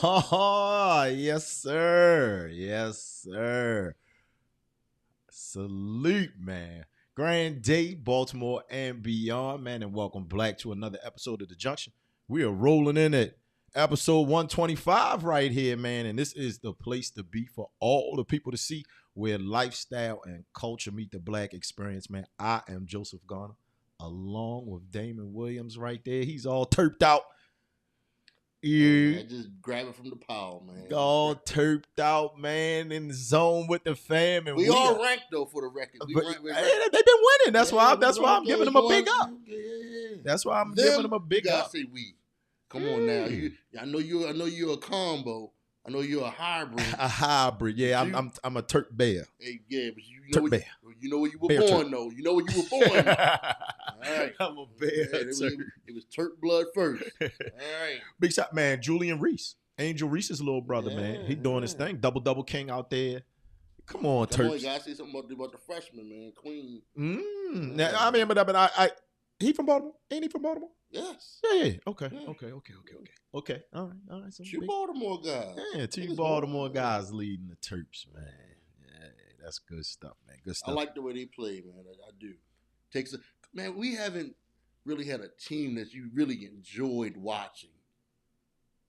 Oh, yes, sir. Yes, sir. Salute, man. Grand day, Baltimore and beyond, man. And welcome back to another episode of The Junction. We are rolling in at episode 125 right here, man. And this is the place to be for all the people to see where lifestyle and culture meet the black experience, man. I am Joseph Garner, along with Damon Williams right there. He's all terped out. Yeah, just grab it from the pile, man. All terped out, man, in the zone with the fam, and we all ranked though for the record. They've been winning. That's why I'm giving them a big up. That's why I'm giving them a big up. You gotta say we. Come on now. I know you're a combo. I know you're a hybrid. A hybrid, yeah. I'm a Turk bear. Hey, yeah, but you know where you were bear born Turk. Though. You know where you were born. All right. I'm a bear. Yeah, it was Turk blood first. All right. Big shot, man. Julian Reese, Angel Reese's little brother, man. He doing his thing. Double king out there. Come on, Turk. You gotta say something about the freshman, man. Queen. Now, I mean, but I he from Baltimore? Ain't he from Baltimore? Yes. Yeah. Okay. All right. So two Baltimore guys. Yeah, two Baltimore guys leading the Terps, man. Yeah, that's good stuff, man. Good stuff. I like the way they play, man. I do. Man, we haven't really had a team that you really enjoyed watching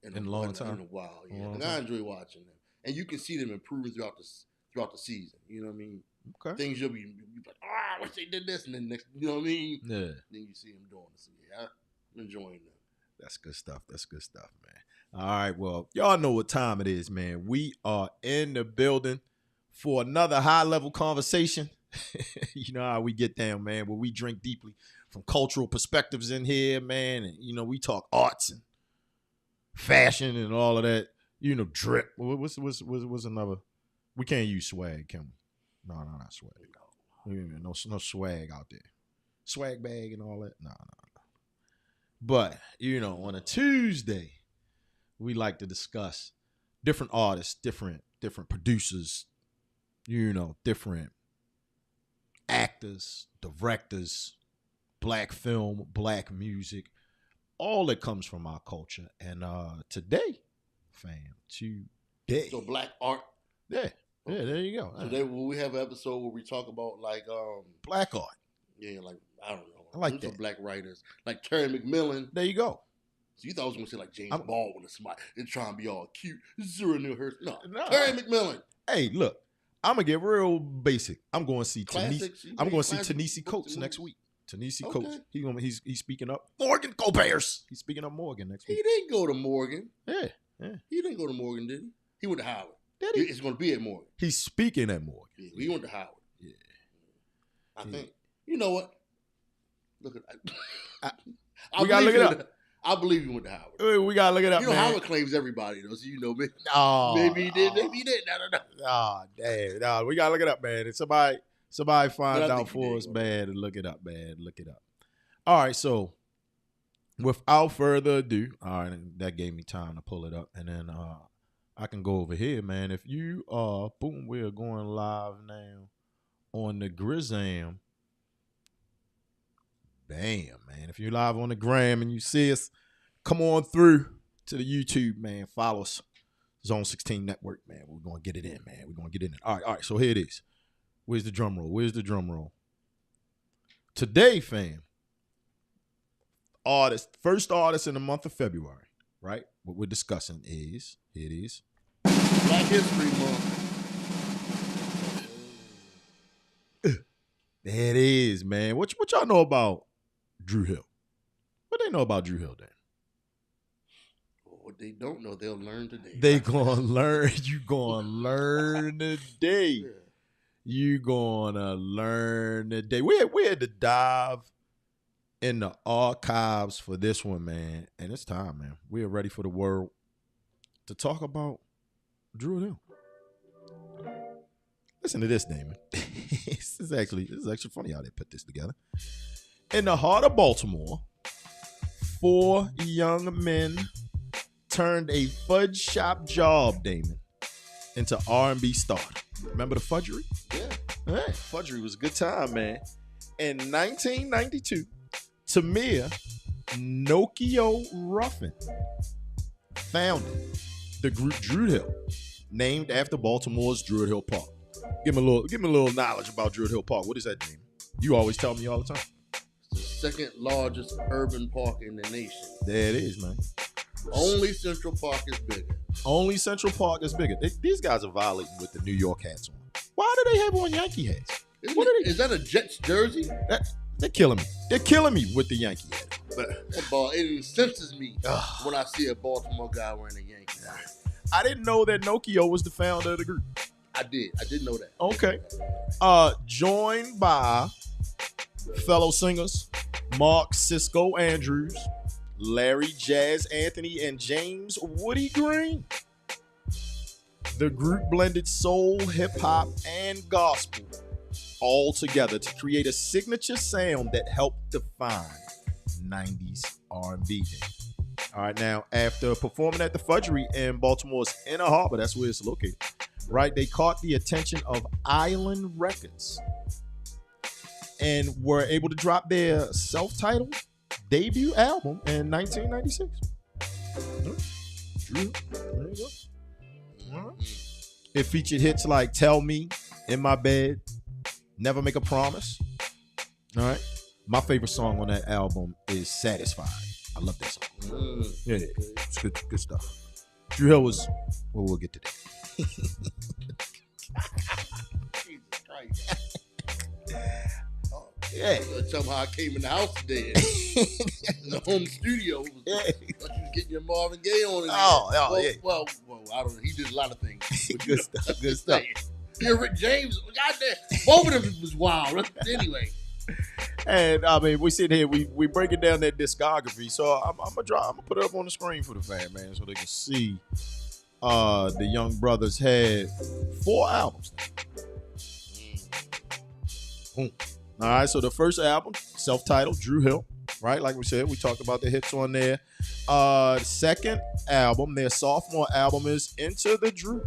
in a long time. In a while, yeah. And I enjoy watching them, and you can see them improving throughout the season. You know what I mean? Okay. Things you'll be like, I wish they did this, and then next, you know what I mean? Yeah. Then you see them doing it. So yeah, I'm enjoying them. That's good stuff, man. All right, well, y'all know what time it is, man. We are in the building for another high-level conversation. You know how we get down, man, where we drink deeply from cultural perspectives in here, man. And, you know, we talk arts and fashion and all of that. You know, drip. What's another? We can't use swag, can we? No, not swag. No swag out there. Swag bag and all that? No. But, you know, on a Tuesday, we like to discuss different artists, different producers, you know, different actors, directors, black film, black music, all that comes from our culture. And today, So black art. Yeah, there you go. Today we have an episode where we talk about like black art. Yeah, like I don't know. I like that. Black writers like Terry McMillan. There you go. So you thought I was gonna say like James Baldwin or somebody. They're trying to be all cute. Zero New Hurst. No. Terry McMillan. Hey, look, I'm gonna get real basic. I'm going to see Ta-Nehisi Coates next week. Ta-Nehisi Coates. He's speaking up. Morgan, go Bears. He's speaking up Morgan next week. He didn't go to Morgan. Yeah. He didn't go to Morgan, did he? He went to Howard. Did he? It's going to be at Morgan. He's speaking at Morgan. Yeah, he went to Howard. Yeah. I think. You know what? Look at that. We got to look it up. I believe he went to Howard. We got to look it up, You know, man. Howard claims everybody, though, so you know, maybe, maybe he did. Maybe he didn't. I don't know. Oh, damn. No, we got to look it up, man. And somebody find out for us, man, and look it up, man. Look it up. All right, so without further ado, all right, that gave me time to pull it up. And then I can go over here, man. If you are, boom, we're going live now on the Grizzam. Bam, man. If you're live on the gram and you see us, come on through to the YouTube, man. Follow us. Zone 16 Network, man. We're going to get it in, man. We're going to get it in. All right. So here it is. Where's the drum roll? Today, fam, first artist in the month of February, right? What we're discussing is, here it is. Black History Month. There it is, man. What y'all know about Dru Hill? What they know about Dru Hill, Dan? What they don't know, they'll learn today. They gonna learn. You gonna learn today. Yeah. You gonna learn today. We had to dive in the archives for this one, man. And it's time, man. We are ready for the world to talk about Dru Hill. Listen to this, Damon. This is actually funny how they put this together. In the heart of Baltimore, 4 young men turned a fudge shop job, Damon, into R&B star. Remember the fudgery? Yeah. Hey, fudgery was a good time, man. In 1992, Tamir Nokio Ruffin founded the group Druid Hill, named after Baltimore's Druid Hill Park. Give me a little knowledge about Druid Hill Park. What is that name? You always tell me all the time. It's the second largest urban park in the nation. There it is, man. Only Central Park is bigger. Only Central Park is bigger. These guys are violating with the New York hats on. Why do they have on Yankee hats? Is that a Jets jersey? They're killing me. They're killing me with the Yankee hat. It incenses me when I see a Baltimore guy wearing a Yankee hat. I didn't know that Nokia was the founder of the group. I did know that. Okay. Joined by fellow singers Mark Cisco Andrews, Larry Jazz Anthony, and James Woody Green. The group blended soul, hip-hop, and gospel all together to create a signature sound that helped define 90s R&B. All right, now, after performing at the Fudgery in Baltimore's Inner Harbor, that's where it's located, right, they caught the attention of Island Records and were able to drop their self-titled debut album in 1996. There you go. It featured hits like Tell Me, In My Bed, Never Make a Promise. All right. My favorite song on that album is Satisfied. I love that song. Yeah, it's good stuff. Drew Hill was, well, we'll get to that. Jesus Christ. Yeah. Tell me how I came in the house today. The home studio was like you was getting your Marvin Gaye on it. Well, I don't know. He did a lot of things. Good stuff. Yeah, Rick James, goddamn, both of them was wild. Anyway. And I mean, we sit here, we breaking down that discography. So I'm gonna put it up on the screen for the fan, man, so they can see. The Young Brothers had 4 albums. Boom. All right, so the first album, self-titled, Drew Hill, right? Like we said, we talked about the hits on there. Second album, their sophomore album, is Into the Drew.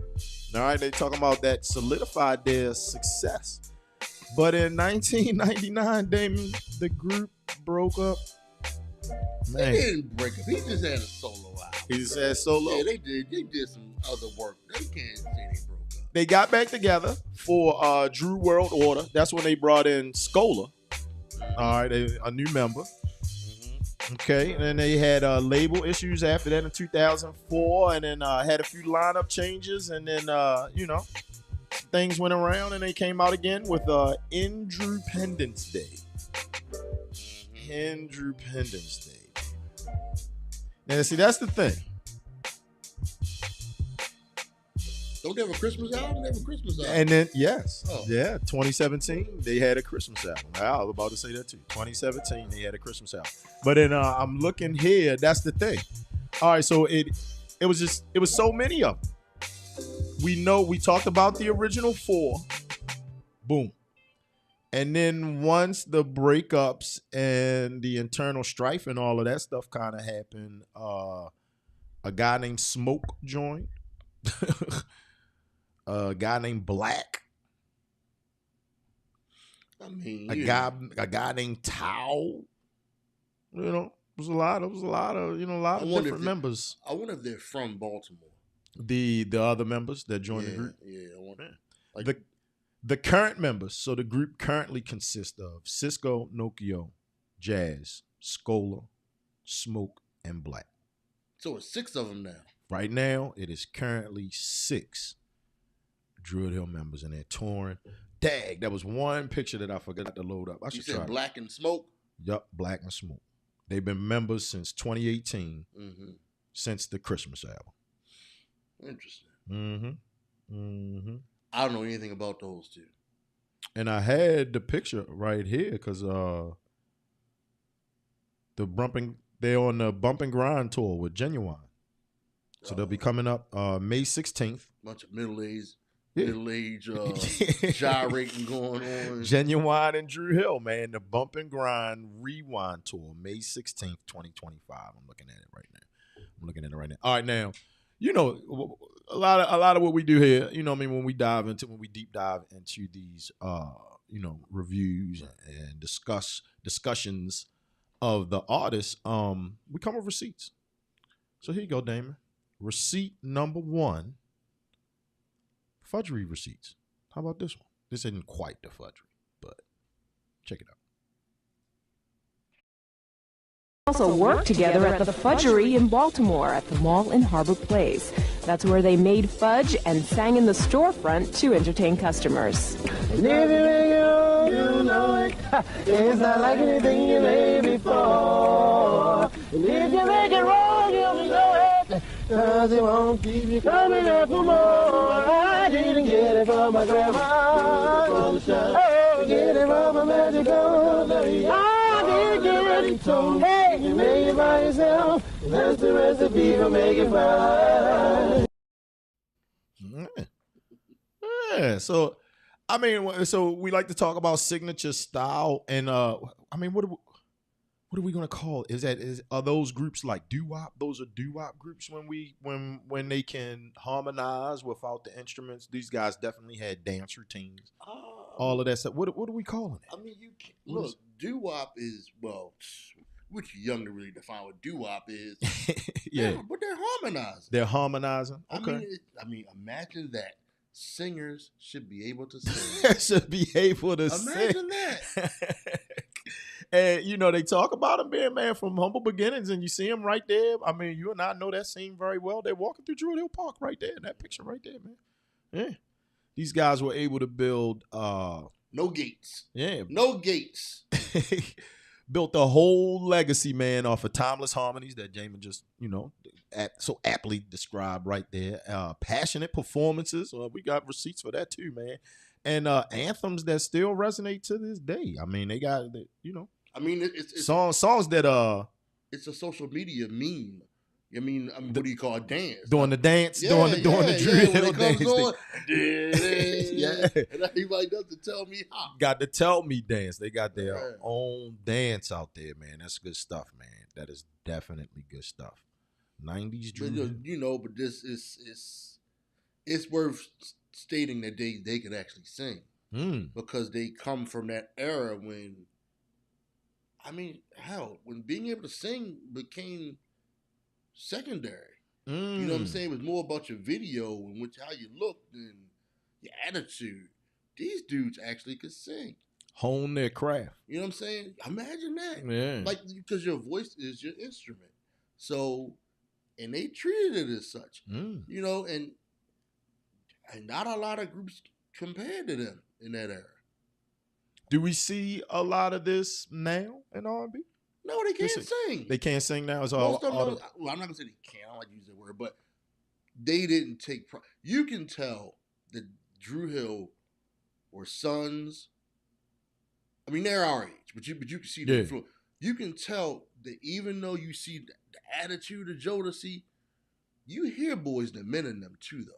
All right, they talking about that solidified their success. But in 1999, Damon, the group broke up. Man. They didn't break up. He just had a solo album. He just had solo? Yeah, they did. They did some other work. They can't say they broke up. They got back together for Drew World Order. That's when they brought in Scola. All right, a new member. Okay, and then they had label issues after that in 2004, and then had a few lineup changes, and then things went around, and they came out again with Independence Day. Independence Day. Now, see, that's the thing. Don't they have a Christmas album? They have a Christmas album. And then, yes. Oh. Yeah, 2017, they had a Christmas album. I was about to say that too. 2017, they had a Christmas album. But then I'm looking here, that's the thing. All right, so it was so many of them. We talked about the original 4. Boom. And then once the breakups and the internal strife and all of that stuff kind of happened, a guy named Smoke joined. A guy named Black. I mean, a guy named Tao. It was a lot of different members. I wonder if they're from Baltimore. The other members that joined the group. Yeah, I wonder. The current members. So the group currently consists of Cisco, Nokia, Jazz, Scola, Smoke, and Black. So it's 6 of them now. Right now, it is currently 6 Druid Hill members, and they're touring. Dang, that was one picture that I forgot to load up. I should try. Black and Smoke? Yup, Black and Smoke. They've been members since 2018, since the Christmas album. Interesting. I don't know anything about those two. And I had the picture right here because they're on the Bump and Grind tour with Genuine. So they'll be coming up May 16th. Bunch of middle-aged gyrating going on. Genuine and Drew Hill, man. The Bump and Grind Rewind Tour, May 16th, 2025. I'm looking at it right now. All right, now, a lot of what we do here, when we deep dive into these reviews and discussions of the artists, we come with receipts. So here you go, Damon. receipt number 1, fudgery receipts. How about this one? This isn't quite the fudgery, but check it out. Also worked together at the Fudgery in Baltimore at the mall in Harbor Place. That's where they made fudge and sang in the storefront to entertain customers. You know it. It's not like anything you made before. And if you make it wrong, you'll know it. Cause it won't keep you coming up for more. I didn't get it from my grandma. Oh, get it from a magical lady. I didn't get it. So hey, you make it by yourself. That's the recipe for making fun. Yeah. So, I mean, so we like to talk about signature style, and I mean, what are we gonna call it? Are those groups like doo-wop? Those are doo-wop groups when they can harmonize without the instruments. These guys definitely had dance routines. All of that stuff. What are we calling it? I mean, you can't, look, doo-wop is, well, we're too young to really define what doo-wop is. Yeah, but they're harmonizing. They're harmonizing. Okay. I mean, imagine that. Singers should be able to sing. Should be able to sing. Imagine that. And, you know, they talk about him being, man, from humble beginnings, and you see him right there. I mean, you and I know that scene very well. They're walking through Druid Hill Park right there, in that picture right there, man. Yeah. These guys were able to build... no gates. Yeah. No gates. Built a whole legacy, man, off of timeless harmonies that Jamin just, you know, so aptly described right there. Passionate performances. We got receipts for that too, man. And anthems that still resonate to this day. I mean, they got, you know. I mean, it's songs that it's a social media meme. I mean, what do you call a dance? Doing the dance, doing the Druid Hill dance. Yeah. And everybody does to tell me how. Got the tell me dance. They got their own dance out there, man. That's good stuff, man. That is definitely good stuff. 90s Druid Hill. You know, but this is it's worth stating that they could actually sing. Because they come from that era when, I mean, hell, when being able to sing became secondary. You know what I'm saying? It was more about your video and how you looked and your attitude. These dudes actually could sing. Hone their craft. You know what I'm saying? Imagine that. Yeah. Like, because your voice is your instrument. So, and they treated it as such. You know, and not a lot of groups compared to them in that era. Do we see a lot of this now in R&B? No, they can't sing. They can't sing now. It's Most of them, well, I'm not gonna say they can't. I don't like to use that word, but they didn't take. You can tell that Dru Hill were sons. I mean, they're our age, but you can see the influence. You can tell that even though you see the attitude of Jodeci, you hear Boys the Men in them too, though.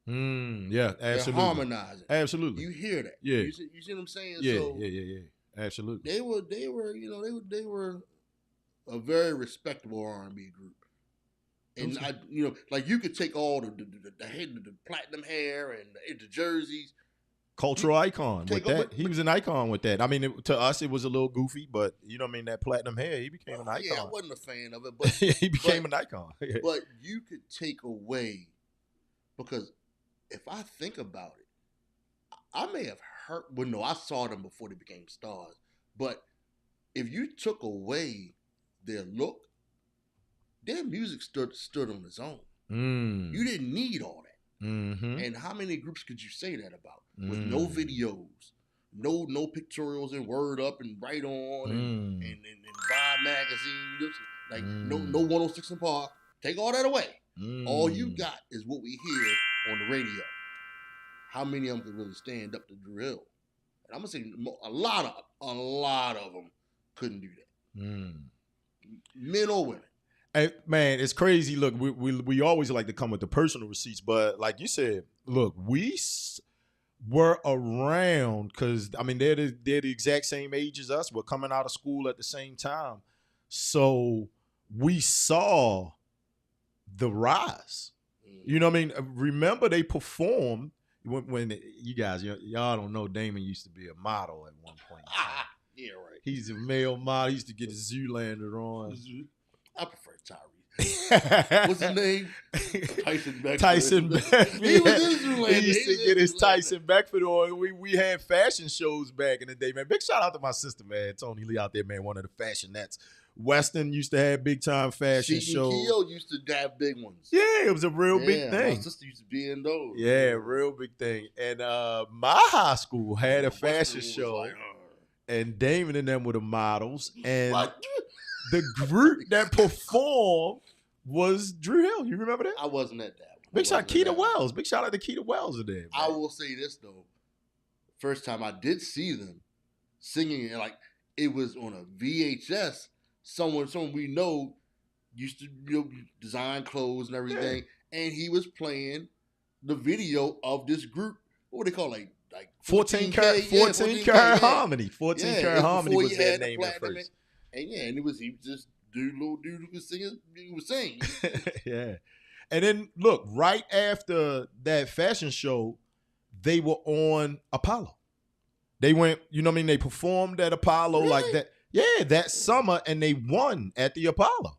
Yeah, absolutely. They're harmonizing. Absolutely. You hear that. Yeah. You see what I'm saying? Yeah, so yeah. Absolutely. They were, you know, they were a very respectable R&B group. And I, you know, like you could take all the platinum hair and the jerseys. Cultural icon with that. He was an icon with that. I mean, to us, it was a little goofy, but you know what I mean? That platinum hair, he became an icon. Yeah, I wasn't a fan of it, but he became an icon. But you could take away, because if I think about it, I may have heard, well, no, I saw them before they became stars. But if you took away their look, their music stood on its own. You didn't need all that. And how many groups could you say that about? With no videos, no pictorials and Word Up and Right On and Vibe Magazine, like no 106 in Park. Take all that away. All you got is what we hear on the radio. How many of them could really stand up to Dru Hill? And I'm gonna say a lot of them couldn't do that. Men or women. Hey, man, it's crazy. Look, we always like to come with the personal receipts, but like you said, look, we were around because I mean they're the exact same age as us. We're coming out of school at the same time, so we saw the rise. You know what I mean? Remember they performed when you guys y'all don't know. Damon used to be a model at one point. Yeah, right. He's a male model. He used to get his Zoolander on. I prefer Tyrese. What's his name? Tyson Beckford. Tyson Beckford. He was in Zoolander. He used to get his Tyson Beckford on. We had fashion shows back in the day, man. Big shout out to my sister, man. Tony Lee out there, man. One of the fashionettes. Weston used to have big time fashion shows. Keo used to have big ones. Yeah, it was a real big thing. My sister used to be in those. Yeah, real big thing. And my high school had a fashion show, like, and Damon and them were the models. And the group that performed was Drew Hill. You remember that? I wasn't at that. Big shout out to Keita Wells. Big shout out to Keita Wells in there. Man. I will say this though. First time I did see them singing, like it was on a VHS. Someone we know used to design clothes and everything, and he was playing the video of this group. What would they call like 14 Karat Harmony. 14 Karat Harmony was their name at first. And and he was just little dude who was singing. He was singing. Yeah. And then look, right after that fashion show, they were on Apollo. They went, you know what I mean? They performed at Apollo like that. Yeah, that summer, and they won at the Apollo.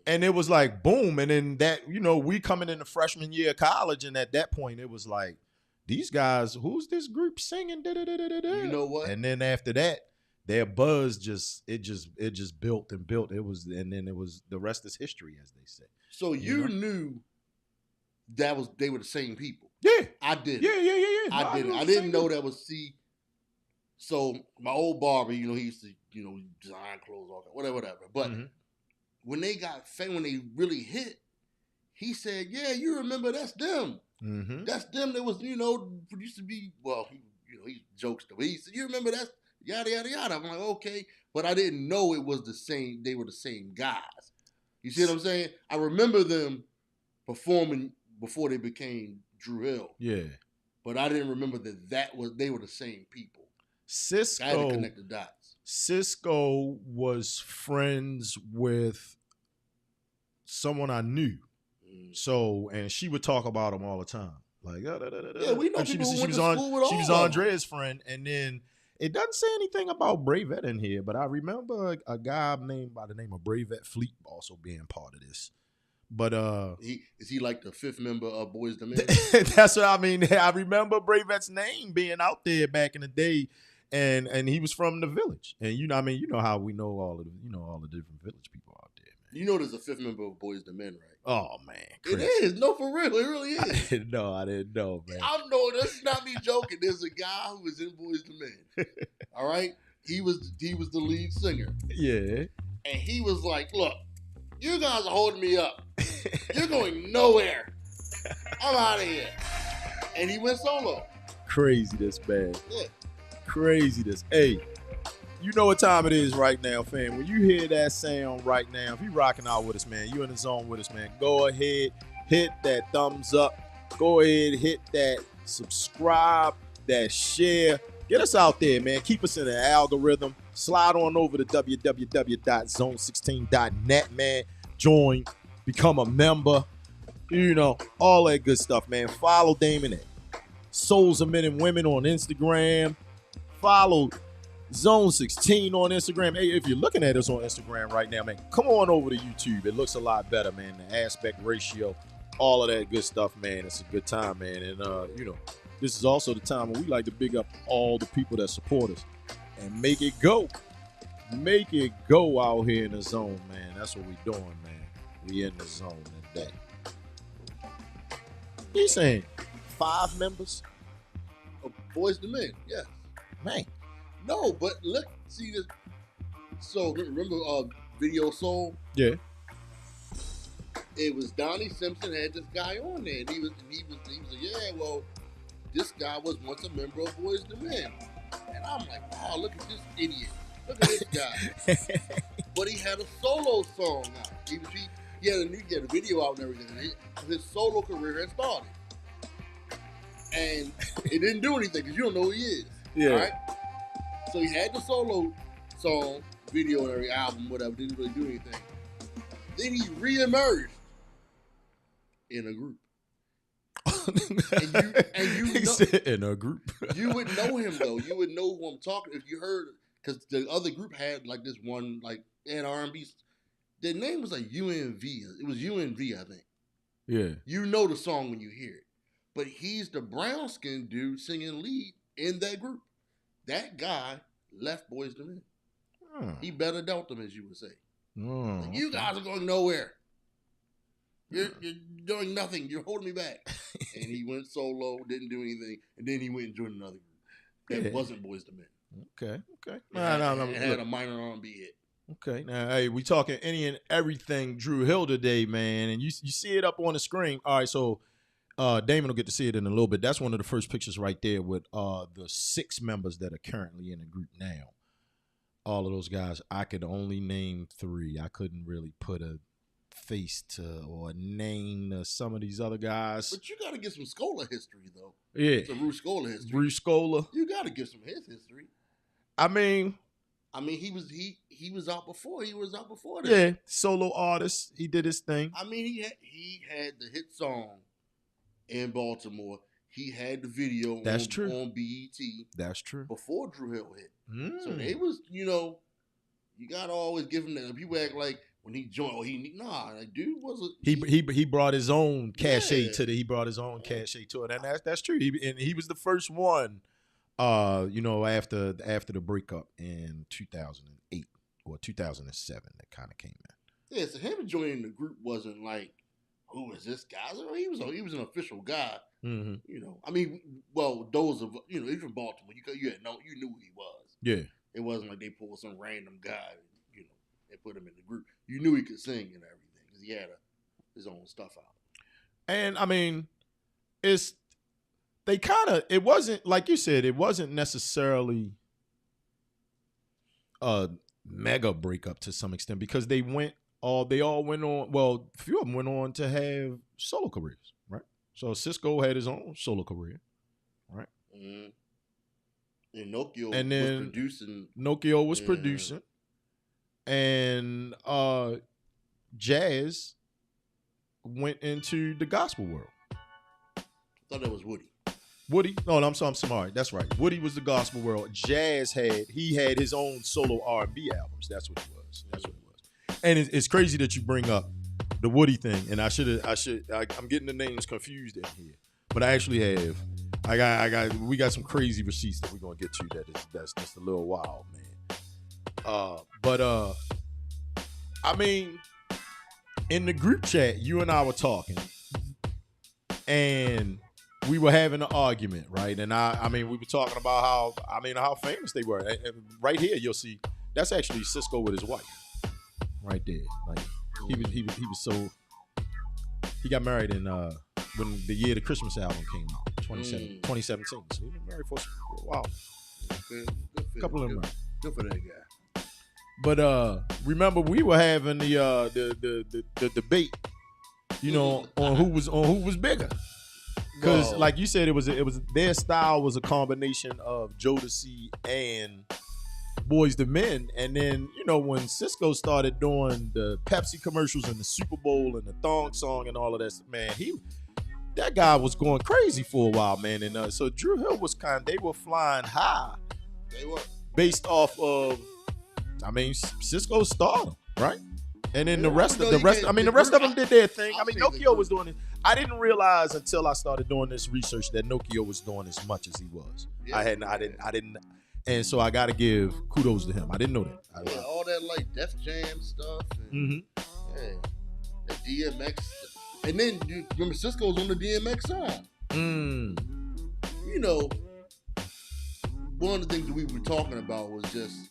And it was like, boom. And then that, we coming in the freshman year of college, and at that point, it was like, these guys, who's this group singing? You know what? And then after that, their buzz just built and built. And then the rest is history, as they say. So you knew they were the same people. Yeah. I did. Yeah. I didn't. I didn't know that was So my old barber, he used to, design clothes, all that, whatever. But when they really hit, he said, "Yeah, you remember that's them. Mm-hmm. That's them. That was, used to be. Well, he jokes though. He said, you remember that's yada yada yada." I'm like, okay, but I didn't know it was the same. They were the same guys. You see what I'm saying? I remember them performing before they became Drew Hill. Yeah, but I didn't remember they were the same people. Cisco, I had to connect the dots. Cisco was friends with someone I knew. So, and she would talk about him all the time. Like, yeah, we know she people was, went to school with all. She was Andrea's friend. And then it doesn't say anything about Bravette in here, but I remember a guy named by the name of Bravette Fleet also being part of this. But is he like the fifth member of Boys the Men? That's what I mean. I remember Bravette's name being out there back in the day. And he was from the village, and you know how we know all the different village people out there, man. You know, there's a fifth member of Boys the Men, right? Oh man, Chris. It is. No, for real, it really is. I didn't know, man. I know this is not me joking. There's a guy who was in Boys the Men. All right, he was the lead singer. Yeah, and he was like, "Look, you guys are holding me up. You're going nowhere. I'm out of here." And he went solo. Crazy, this man. Yeah. Crazy this. Hey, you know what time it is right now, fam. When you hear that sound right now, if you rocking out with us, man, you in the zone with us, man, go ahead, hit that thumbs up. Go ahead, hit that subscribe, that share. Get us out there, man. Keep us in the algorithm. Slide on over to www.zone16.net, man. Join, become a member. All that good stuff, man. Follow Damon at Souls of Men and Women on Instagram. Follow Zone 16 on Instagram. Hey, if you're looking at us on Instagram right now, man, come on over to YouTube. It looks a lot better, man. The aspect ratio, all of that good stuff, man. It's a good time, man. And, this is also the time when we like to big up all the people that support us and make it go. Make it go out here in the zone, man. That's what we doing, man. We in the zone today. He's saying 5 members of Boys the Men, yes. Man. No, but look, see this. So remember Video Soul? Yeah. It was Donnie Simpson had this guy on there, and he was like, yeah, well, this guy was once a member of Boys the Men. And I'm like, wow, look at this idiot. Look at this guy. But he had a solo song out. He had a video out and everything. His solo career had started. And it didn't do anything because you don't know who he is. Yeah. Right? So he had the solo song, video, and every album, whatever, didn't really do anything. Then he reemerged in a group. In a group. You would know him though. You would know who I'm talking. If you heard, because the other group had like this one, like an R&B Their name was like UNV. It was UNV, I think. Yeah. You know the song when you hear it. But he's the brown-skinned dude singing lead in that group. That guy left Boyz II Men. He better adult them, as you would say. Like, you guys are going nowhere. You're doing nothing. You're holding me back. And he went solo, didn't do anything, and then he went and joined another group that wasn't Boyz II Men. Okay. It had a minor R&B hit. Okay. Now, hey, we talking any and everything Drew Hill today, man, and you see it up on the screen. All right, so Damon will get to see it in a little bit. That's one of the first pictures right there with the 6 members that are currently in the group now. All of those guys, I could only name 3. I couldn't really put a face to or a name to some of these other guys. But you got to get some Scola history, though. Yeah. Some Rue Scola history. Rue Scola. You got to give some his history. I mean, he was out before. He was out before that. Yeah, solo artist. He did his thing. I mean, he had the hit song in Baltimore. He had the video on BET. That's true. Before Drew Hill hit. So they was, you got to always give him that. People act like when he joined, like dude wasn't. He brought his own cachet to He brought his own cachet to it, and that's true. He was the first one, after the breakup in 2008 or 2007 that kind of came in. Yeah, so him joining the group wasn't like, who is this guy? He was an official guy. Mm-hmm. Those of even Baltimore, you knew who he was. Yeah, it wasn't like they pulled some random guy, and put him in the group. You knew he could sing and everything because he had his own stuff out. And I mean, it wasn't like you said, it wasn't necessarily a mega breakup to some extent because they all went on. Well, a few of them went on to have solo careers, right? So Cisco had his own solo career, right? Mm-hmm. And Nokia was producing. And Jazz went into the gospel world. I thought that was Woody. No, I'm sorry. That's right. Woody was the gospel world. Jazz had his own solo R&B albums. That's what it was. And it's crazy that you bring up the Woody thing. And I'm getting the names confused in here. But I actually have. We got some crazy receipts that we're gonna get to. That's just a little wild, man. I mean, in the group chat, you and I were talking, and we were having an argument, right? And we were talking about how famous they were. And right here, you'll see that's actually Cisco with his wife, right there. Like he was so. He got married in when the year the Christmas album came out, 2017. So he been married for a while. Good couple of them. Good for that guy. But remember, we were having the debate, on who was bigger. Because, like you said, it was their style was a combination of Jodeci and Boyz II Men, and then when Cisco started doing the Pepsi commercials and the Super Bowl and the thong song and all of that, man, that guy was going crazy for a while, man. And so Drew Hill was they were flying high. They were based off of, Cisco's stardom, right? And then the rest of them did their thing. Nokia was doing it. I didn't realize until I started doing this research that Nokia was doing as much as he was. Yeah, I didn't. And so I got to give kudos to him. I didn't know that. All that like Def Jam stuff. And, the DMX. And then you remember Cisco was on the DMX song. One of the things that we were talking about was just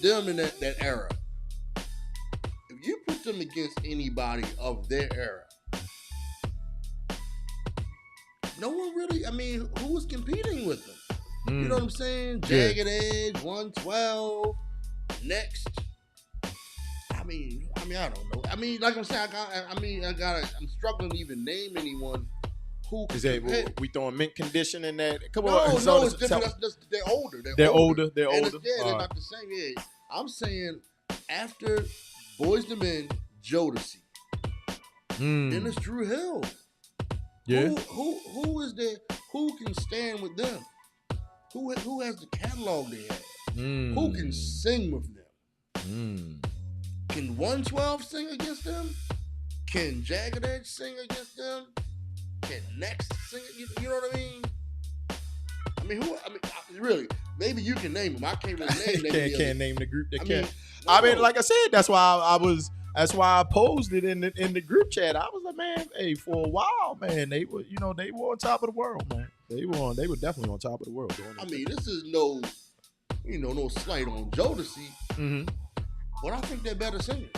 them in that era. If you put them against anybody of their era, no one really, who was competing with them? You know what I'm saying? Jagged Edge, 112, Next. I don't know. Like I'm saying, I'm struggling to even name anyone who is that. We throwing mint condition in that? Come on, no, it's different. They're older. They're older. They're not the same. Yeah, I'm saying after Boyz II Men, Jodeci, then it's Drew Hill. Yeah. Who is there? Who can stand with them? Who has the catalog they have? Who can sing with them? Can 112 sing against them? Can Jagged Edge sing against them? Can Next sing? You know what I mean? I mean, really, maybe you can name them. I can't really name them. Can't name the group that can. I mean, like I said, that's why that's why I posed it in the group chat. I was like, man, hey, for a while, man, they were on top of the world, man. They were definitely on top of the world. I mean, this is no slight on Jodeci, but I think they're better singers.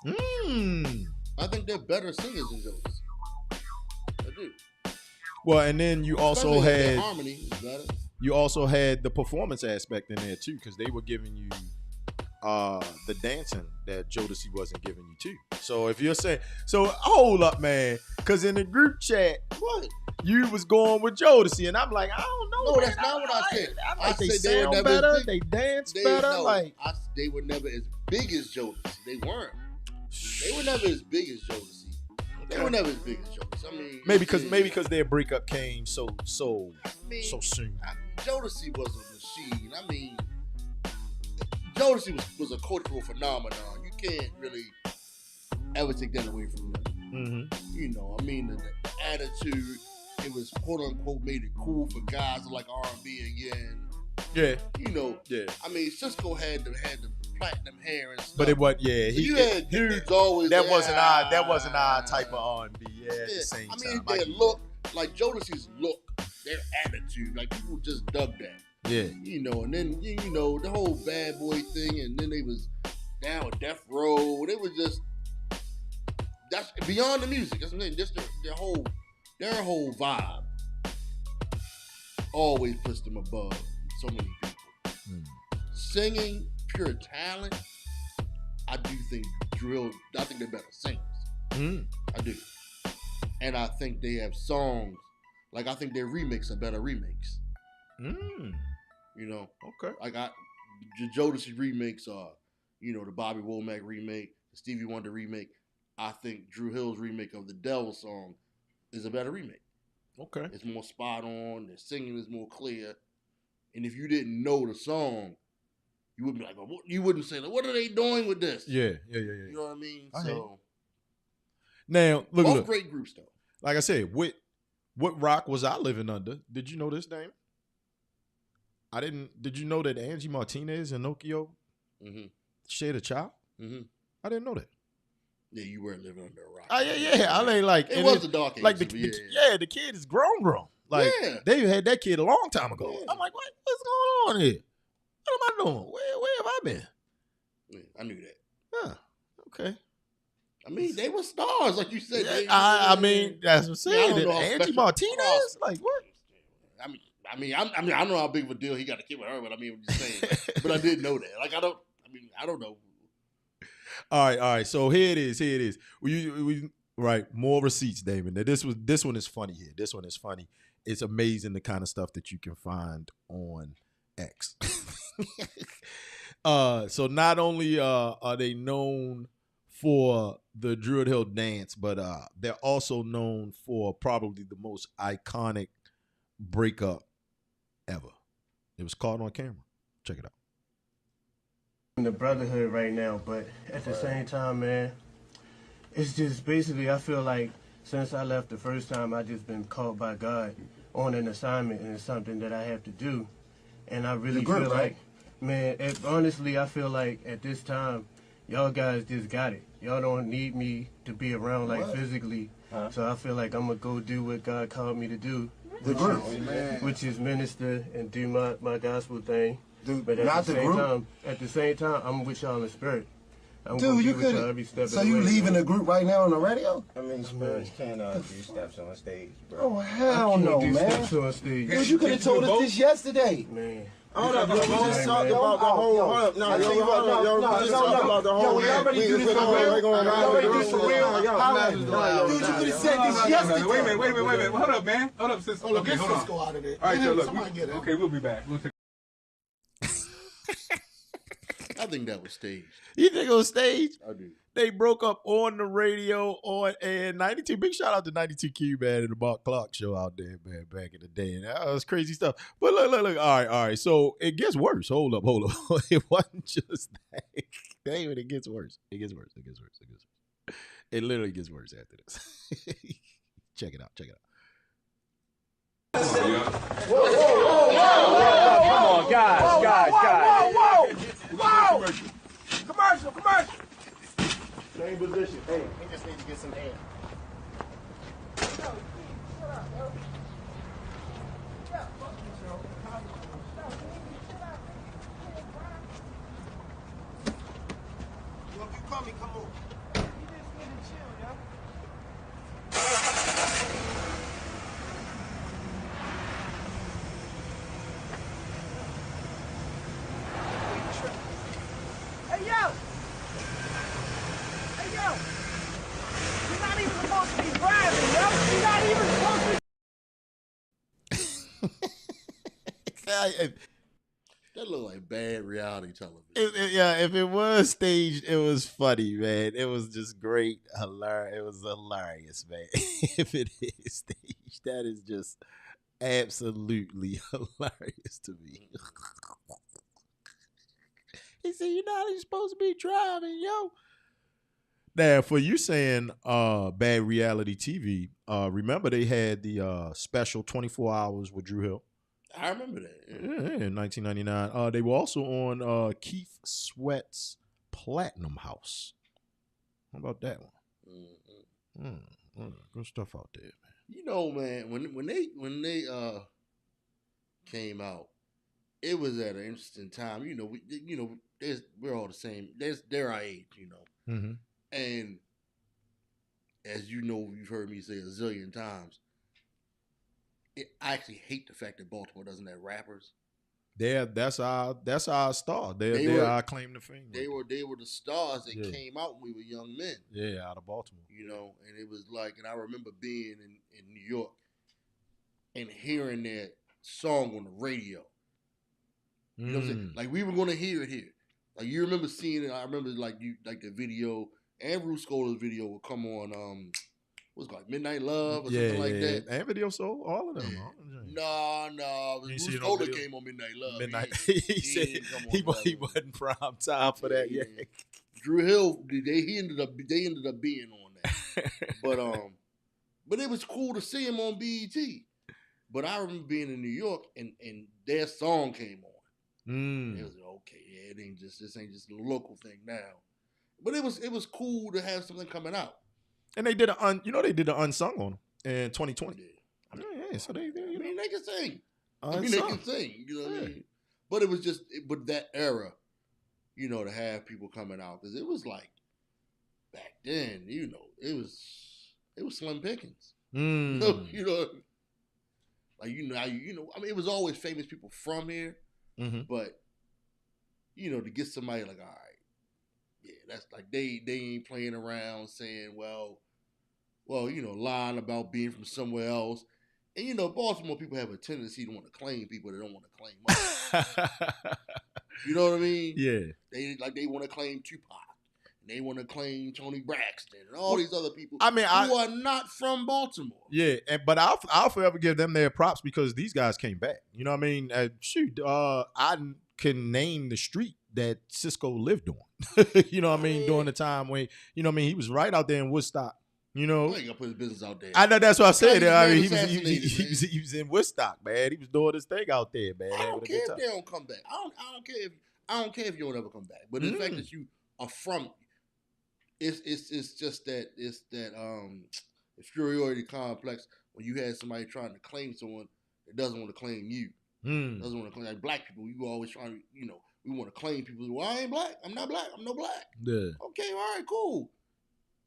I think they're better singers than Jodeci. I do. Well, and then you also had harmony is better. You also had the performance aspect in there too, because they were giving you the dancing that Jodeci wasn't giving you too. So if you're saying, hold up, man, because in the group chat, you was going with Jodeci, and I'm like, I don't know. No, that's not what I said. I they sound better, they dance better. They were never as big as Jodeci. They weren't. They were never as big as Jodeci. They were never as big as Jodeci. I mean, maybe because their breakup came so soon. Jodeci was a machine. I mean, Jodeci was a cultural phenomenon. You can't really ever take that away from them. You know, I mean, the attitude. It was quote unquote made it cool for guys to like R&B again. Yeah. You know. Yeah. I mean, Cisco had the platinum hair and stuff. But it was you had dudes always. That wasn't our type of R&B. Yeah. At the same time. I mean, their look, like Jodeci's look, their attitude, like people just dug that. Yeah. You know, and then the whole bad boy thing, and then they was down with Death Row. They was just that's beyond the music. That's what I'm saying. Just their whole vibe always puts them above so many people. Singing, pure talent. I do think I think they're better singers. I do. And I think they have songs, like I think their remakes are better remakes. You know? Okay. Like the Jodeci remakes are, the Bobby Womack remake, the Stevie Wonder remake. I think Dru Hill's remake of the Devil song is a better remake. Okay. It's more spot on, the singing is more clear. And if you didn't know the song, you wouldn't be like, well, you wouldn't say, what are they doing with this? Yeah. You know what I mean? Now, look. Both great groups, though. Like I said, what rock was I living under? Did you know this name? I didn't. Did you know that Angie Martinez and Nokia shared a child? I didn't know that. Yeah, you weren't living under a rock. Yeah. I mean, like it was the dark age. Like the kid is grown. Like they had that kid a long time ago. Yeah. I'm like, what's going on here? What am I doing? Where have I been? Yeah, I knew that. Huh. Okay. I mean, they were stars, like you said. Yeah, I mean, that's what I'm saying. Angie Martinez, like what? I don't know how big of a deal he got a kid with her, but I mean, I'm just saying. But I didn't know that. Like, I don't know. All right. So here it is. We right, more receipts, Damon. Now this one is funny here. This one is funny. It's amazing the kind of stuff that you can find on X. So not only are they known for the Druid Hill dance, but they're also known for probably the most iconic breakup ever. It was caught on camera. Check it out. In the brotherhood right now, but at the same time, man, it's just basically, I feel like since I left the first time, I just been called by God on an assignment, and it's something that I have to do. And I really feel like, man, honestly, I feel like at this time, y'all guys just got it. Y'all don't need me to be around like physically. So I feel like I'm going to go do what God called me to do, which is minister and do my gospel thing. But at the same time, I'm with y'all in spirit. Dude, you could. So you leaving the group right now on the radio? I mean, spirits can't do steps on stage, bro. Oh hell no, man! Steps on stage. Dude, you could have told us this yesterday. Man. Hold up, yo. We just talked about the whole. Hold up, no. We just talked about the whole. Y'all ready to do this for real? Y'all ready to do this for real? Dude, you could have said this yesterday. Wait a minute. Hold up, man. Hold up, sis. Okay, hold on. Go out of there. All right, so look. Okay, we'll be back. think that was staged. You think it was staged? I do. They broke up on the radio on air. 92. Big shout out to 92 Q, man, and the Mark Clark show out there, man, back in the day. And that was crazy stuff. But look. All right. So it gets worse. Hold up. It wasn't just that. Damn it gets worse. It gets worse. It literally gets worse after this. Check it out. Come on, guys. Whoa! Commercial. Same position. Hey, we just need to get some air. Well, if you call me, come on. You just need to chill, yo. Hey, yo! You're not even supposed to be driving, yo! You're not even supposed to be... That looked like bad reality television. If it was staged, it was funny, man. It was just great, hilarious. It was hilarious, man. If it is staged, that is just absolutely hilarious to me. He said, "You're not even supposed to be driving, yo." Now, for you saying bad reality TV, remember they had the special 24 Hours with Drew Hill. I remember that. Yeah, in 1999. They were also on Keith Sweat's Platinum House. How about that one? Good stuff out there, man. You know, man, when they came out, it was at an interesting time. You know, we're all the same. They're our age, you know. Mm-hmm. And as you know, you've heard me say a zillion times, I actually hate the fact that Baltimore doesn't have rappers. That's our star. They're our claim to fame. They were the stars that came out when we were young men. Yeah, out of Baltimore. You know, and it was like, and I remember being in New York and hearing that song on the radio. You know what I'm saying? Like, we were gonna hear it here. Like, you remember seeing it. I remember like the video, Andrew Scola's video would come on what's it called, Midnight Love or something like that. And Video Soul, all of them. Yeah. No. Bruce Scola came on Midnight Love. He said he wasn't prime time for that yet. Drew Hill, they ended up being on that. But it was cool to see him on BET. But I remember being in New York and their song came on. It was okay. Yeah, this ain't just a local thing now. But it was cool to have something coming out. And they did they did an unsung on him in 2020. Yeah. So they can sing. Unsung. They can sing. You know what I mean? But it was just with that era, you know, to have people coming out, because it was like back then, you know, it was slim pickings. You know, like I mean, it was always famous people from here, but you know, to get somebody like, all right. Yeah, that's like they ain't playing around saying, well, you know, lying about being from somewhere else. And, you know, Baltimore people have a tendency to want to claim people that don't want to claim us. You know what I mean? Yeah. They want to claim Tupac. And they want to claim Tony Braxton and all these other people who are not from Baltimore. Yeah, but I'll forever give them their props because these guys came back. You know what I mean? I can name the street that Cisco lived on. You know what I mean? During the time when, you know what I mean, he was right out there in Woodstock. You know, he got put his business out there. I know, that's what I said. I mean, he was in Woodstock, man. He was doing his thing out there, man. I don't care if they don't come back. I don't care if you don't ever come back. But the fact that you are from, it's just that inferiority complex when you had somebody trying to claim someone that doesn't want to claim you. Doesn't want to claim, like black people. You always trying to, you know, we want to claim people. Well, I ain't black. I'm not black. I'm no black. Yeah. Okay. All right. Cool.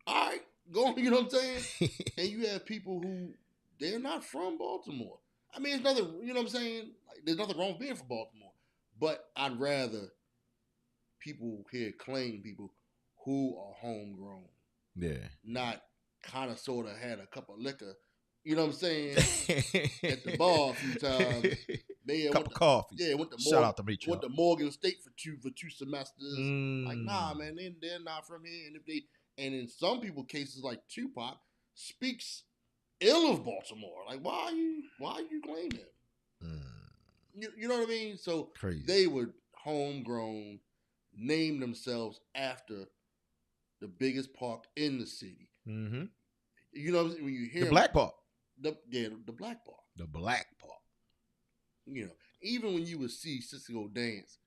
All right. Go on. You know what I'm saying? And you have people who they're not from Baltimore. I mean, it's nothing. You know what I'm saying? Like, there's nothing wrong with being from Baltimore, but I'd rather people here claim people who are homegrown. Yeah. Not kind of sort of had a cup of liquor. You know what I'm saying? At the bar a few times. cup of coffee. Yeah, went to Shout out to Rachel. Went to Morgan State for two semesters. Like, nah, man, they're not from here. And in some people's cases, like Tupac, speaks ill of Baltimore. Like, why are you claiming him? You know what I mean? So crazy. They were homegrown, named themselves after the biggest park in the city. Mm-hmm. You know, when you hear the Black Park. The Black Park. The Black Park. You know, even when you would see Cisco dance,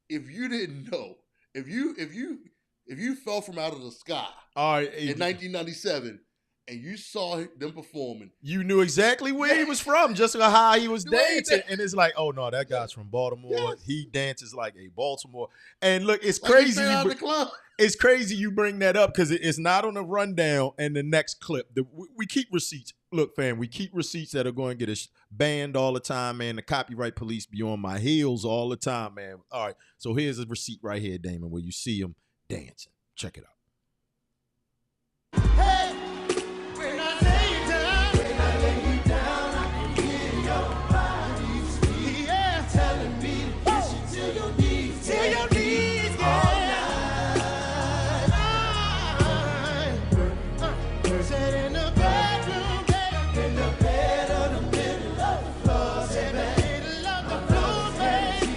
if you didn't know, if you fell from out of the sky in 1997 and you saw them performing, you knew exactly where he was from, just how he was dancing. And it's like, oh no, that guy's from Baltimore. Yes. He dances like a Baltimore. And look, it's crazy. It's crazy you bring that up because it's not on the rundown and the next clip. We keep receipts. Look, fam, we keep receipts that are going to get us banned all the time, man. The copyright police be on my heels all the time, man. All right, so here's a receipt right here, Damon, where you see him dancing. Check it out. Hey, when I lay you down, I can hear your body speak. Yeah, telling me to push you to your knees, yeah. Said in the bedroom, in the bed of the middle of the floor, said middle of the floor, baby,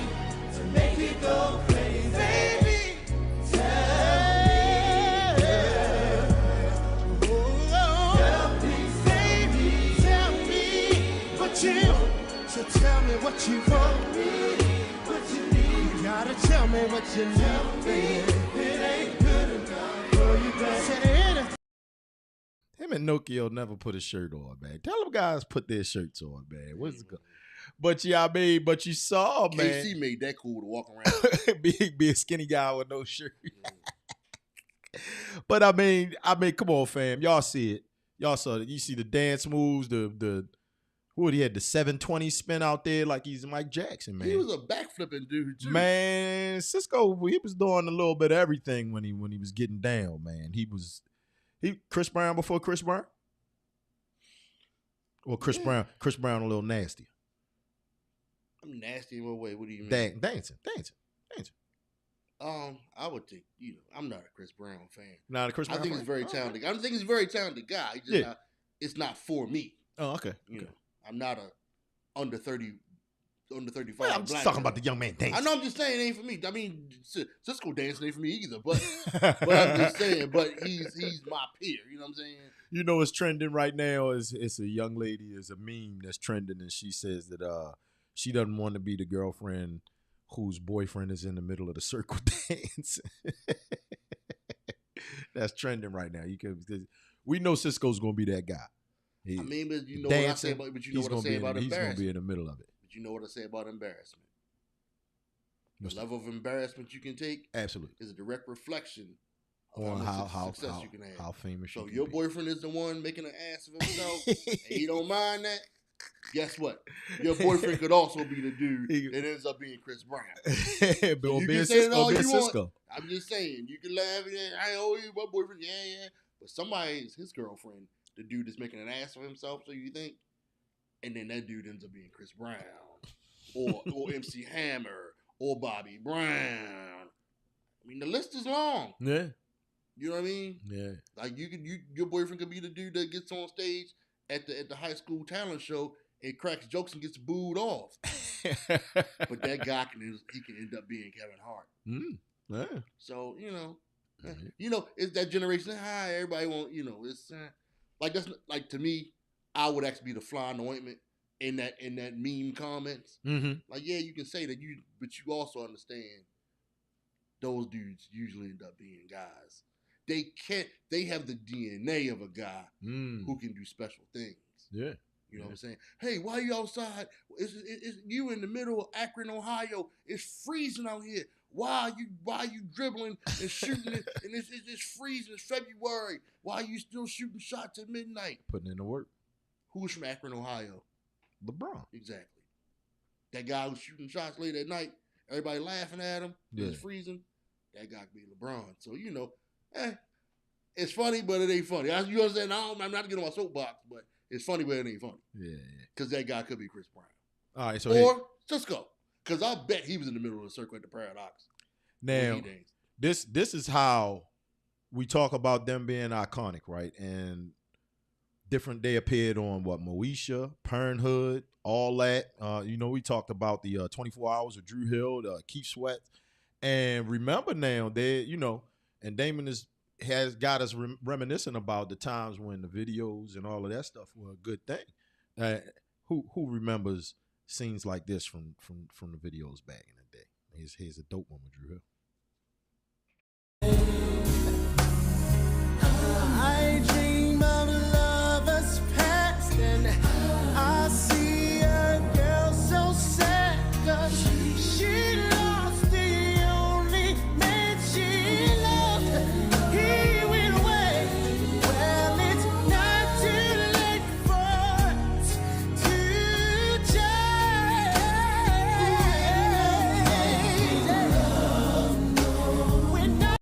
to make it go crazy, baby. So tell me what you want, what you need. You gotta tell me what you need, baby. It ain't good enough. Girl, you better say anything. Him and Nokia never put a shirt on, man. Tell them guys put their shirts on, man. What's good? But yeah, I mean, but you saw, man. KC made that cool to walk around. be a skinny guy with no shirt. But I mean, come on, fam. Y'all see it. Y'all saw it. You see the dance moves, what he had the 720 spin out there like he's Mike Jackson, man. He was a backflipping dude too. Man, Cisco, he was doing a little bit of everything when he was getting down, man. He Chris Brown before Chris Brown? Or Chris Brown a little nastier. I'm nasty in what way? What do you mean? Dancing. I would think, I'm not a Chris Brown fan. Not a Chris Brown I think he's very talented. I think he's a very talented guy. He's just it's not for me. Oh, okay. You know, I'm not a under 35. Well, I'm just talking about the young man dancing. I know. I'm just saying it ain't for me. I mean, Cisco dancing ain't for me either. But I'm just saying. But he's my peer. You know what I'm saying? You know what's trending right now is it's a young lady, is a meme that's trending, and she says that she doesn't want to be the girlfriend whose boyfriend is in the middle of the circle dance. That's trending right now. We know Cisco's gonna be that guy. But you know dancing, what I say about. But you know what I say about embarrassment. He's gonna be in the middle of it. But you know what I say about embarrassment. The level of embarrassment you can take, absolutely, is a direct reflection on how success you can have. How famous. So your boyfriend is the one making an ass of himself, and he don't mind that. Guess what? Your boyfriend could also be the dude that ends up being Chris Brown. You can say it all you want. I'm just saying, you can laugh at it. I owe you my boyfriend, yeah. But somebody is his girlfriend, the dude that's making an ass of himself, so you think? And then that dude ends up being Chris Brown, or MC Hammer, or Bobby Brown. I mean, the list is long. Yeah. You know what I mean? Yeah. Like your boyfriend could be the dude that gets on stage at the high school talent show and cracks jokes and gets booed off. But that guy can end up being Kevin Hart. Yeah. So it's that generation. Hi, everybody want. It's like that's like, to me, I would actually be the fly in the ointment in that meme comments. Mm-hmm. Like, yeah, you can say that but you also understand those dudes usually end up being guys. They have the DNA of a guy who can do special things. Yeah. You know what I'm saying? Hey, why are you outside? It's you in the middle of Akron, Ohio. It's freezing out here. Why are you dribbling and shooting it? And it's freezing. It's February. Why are you still shooting shots at midnight? Putting in the work. Who's from Akron, Ohio? LeBron. Exactly. That guy who's shooting shots late at night. Everybody laughing at him. Yeah. It's freezing. That guy could be LeBron. So, it's funny, but it ain't funny. You understand? I'm not getting on my soapbox, but it's funny, but it ain't funny. Yeah. Because that guy could be Chris Brown. All right. So or Cisco. Because I bet he was in the middle of the circle at the Paradox. Now, this is how we talk about them being iconic, right? And different, they appeared on what, Moesha, Parenthood, all that. We talked about the 24 Hours with Drew Hill, Keith Sweat. And remember now, and Damon has got us reminiscing about the times when the videos and all of that stuff were a good thing. Who remembers scenes like this from the videos back in the day? Here's a dope one with Drew Hill. I dream of lovers past, and I see a girl so sad, 'cause she lost the only man she loved. He went away. Well, it's not too late for us to change. We're not.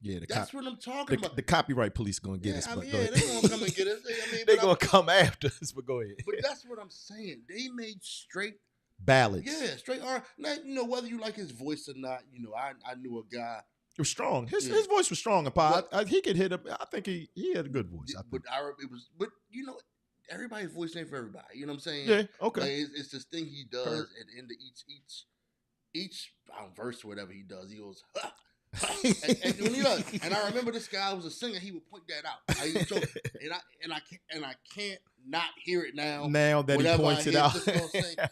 Yeah, that's what I'm talking about. The copyright police gonna get us. They're gonna come and get us. They're gonna come after us, but go ahead. But that's what I'm saying. They made straight ballads. Yeah, straight R. Now, whether you like his voice or not, I knew a guy. It was strong. His voice was strong. He could hit him. I think he had a good voice. But everybody's voice ain't for everybody. You know what I'm saying? Yeah. Okay. Like, it's this thing he does at the end of each verse or whatever he does. He goes. and when he does, and I remember this guy was a singer. He would point that out. I can't not hear it now. Now that he points it out, he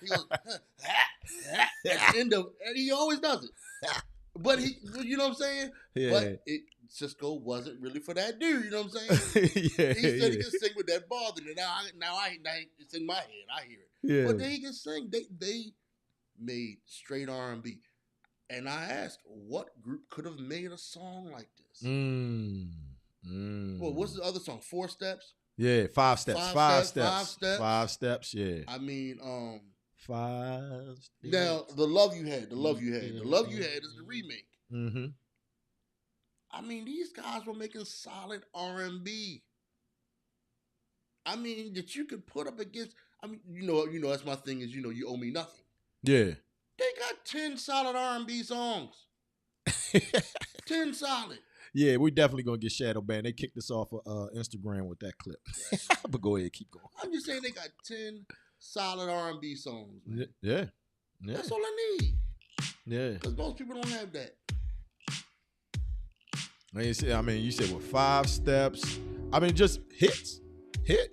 goes, at the end of, and he always does it. But you know what I'm saying? Yeah. But Cisco wasn't really for that dude. You know what I'm saying? He said he could sing with that bother. And now it's in my head. I hear it. Yeah. But they can sing. They made straight R&B. And I asked, what group could have made a song like this? Well, what's the other song? 4 Steps? Yeah, 5 Steps. 5 Steps. 5 Steps. 5 Steps, yeah. I mean, 5 Steps. Now, The Love You Had. The Love You Had is the remake. Mm-hmm. I mean, these guys were making solid R&B. I mean, that you could put up against. I mean, that's my thing is, you owe me nothing. Yeah. They got 10 solid R&B songs. 10 solid. Yeah, we definitely gonna get shadow banned. They kicked us off of Instagram with that clip. But go ahead, keep going. I'm just saying they got 10 solid R&B songs. Man. Yeah. That's all I need. Yeah. Because most people don't have that. You said with 5 Steps. I mean, just hits. Yeah.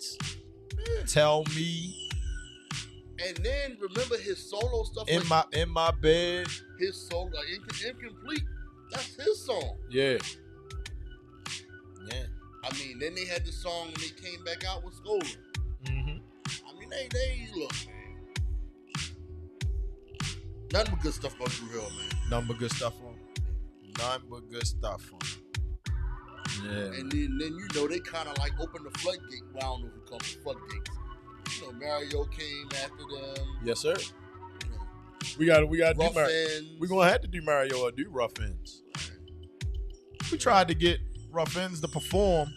Tell Me. And then remember his solo stuff. In my bed. His solo, Incomplete. That's his song. Yeah. I mean, then they had the song when they came back out with Scholar. Mm-hmm. I mean, they look, man. Nothing but good stuff about Drew Hill, man. Nothing but good stuff on. Yeah. And then they kind of like opened the floodgate. Well, I don't know if we call it floodgates. Mario came after them. Yes, sir. We got to do Mario. We're gonna have to do Mario or do Rough Ends. We tried to get Rough Ends to perform.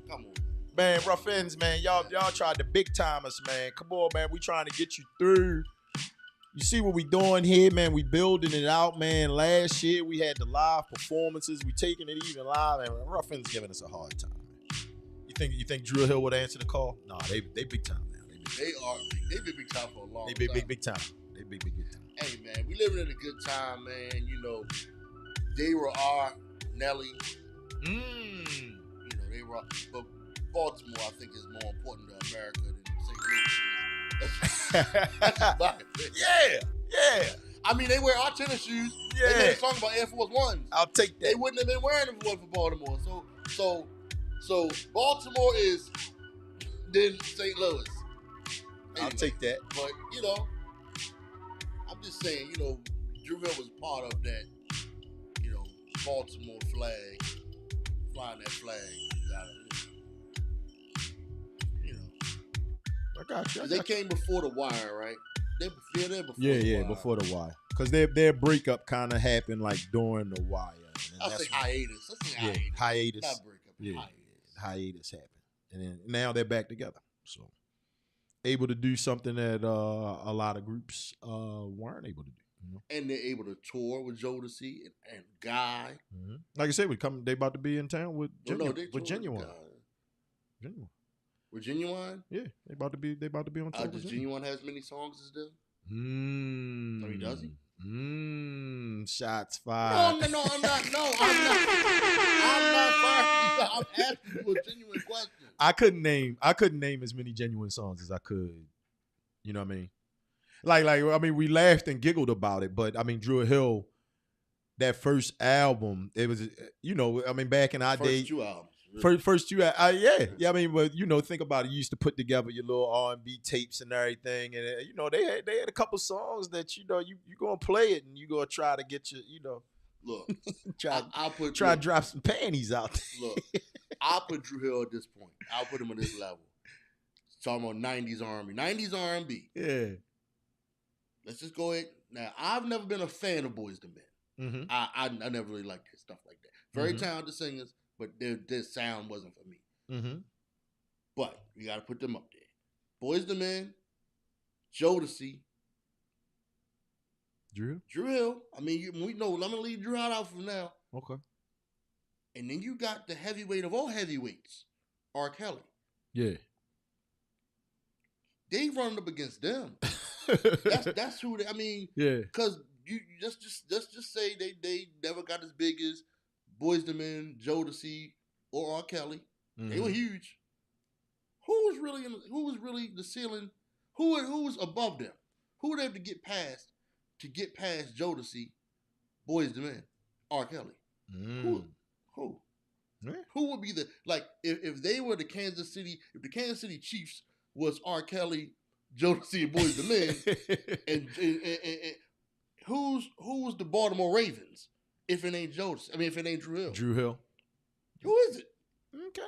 Come on, man. Rough Ends, man. Y'all tried to big time us, man. Come on, man. We trying to get you through. You see what we doing here, man? We building it out, man. Last year we had the live performances. We taking it even live, and Rough Ends giving us a hard time. Man. You think Drew Hill would answer the call? No, they big time now. They've been big time for a long time. They big time. They big time. Hey, man, we living in a good time, man. They were our Nelly. They were. But Baltimore, I think, is more important to America than St. Louis is. Yeah. I mean, they wear our tennis shoes. Yeah. They made a song about Air Force Ones. I'll take that. They wouldn't have been wearing them if it wasn't for Baltimore. So Baltimore is then St. Louis. Anyway, I'll take that. But, I'm just saying, Drew Hill was part of that, Baltimore flag, flying that flag. I got you. They came before The Wire, right? They're before The Wire. Yeah, before The Wire. Because their breakup kind of happened like during The Wire. I'll say hiatus. Hiatus. Not breakup. Yeah, hiatus happened. And then now they're back together. So able to do something that a lot of groups weren't able to do. You know? And they're able to tour with Jodeci and Guy. Mm-hmm. Like I said, they about to be in town with Genuine. With Genuine? Yeah, they about to be on tour. Does Genuine has many songs as them? I mean, does he? Shots fired. No, I'm not. No, I'm not. I'm not fired. I'm asking you a genuine question. I couldn't name as many Genuine songs as I could. You know what I mean? Like I mean, we laughed and giggled about it, but I mean, Drew Hill, that first album, it was, you know, I mean, back in our day, First two albums. First two, yeah. I mean, but you know, think about it. You used to put together your little R&B tapes and everything, and you know, they had a couple songs that you know you gonna play it and you gonna try to get your, you know, Look, try to drop some panties out there. Look, I'll put Drew Hill at this point. I'll put him at this level. Talking about 90s R&B. 90s R&B. Yeah. Let's just go ahead. Now, I've never been a fan of Boyz II Men. Mm-hmm. I never really liked his stuff like that. Very talented singers, but their sound wasn't for me. Mm-hmm. But you got to put them up there. Boyz II Men, Jodeci, Drew Hill. I mean, we know. I'm gonna leave Drew out for now. Okay. And then you got the heavyweight of all heavyweights, R. Kelly. Yeah. They running up against them. that's who they. I mean, yeah. Because you just say they never got as big as Boyz II Men, Jodeci, or R. Kelly. Mm-hmm. They were huge. Who was really the ceiling? Who was above them? Who would they have to get past Jodeci, Boyz II Men, R. Kelly? Who? Yeah. Who would be the, like, if they were the Kansas City Chiefs was R. Kelly, Jodeci, and Boyz II Men, and who was the Baltimore Ravens? If it ain't Jodeci, if it ain't Drew Hill. Drew Hill. Who is it? Okay.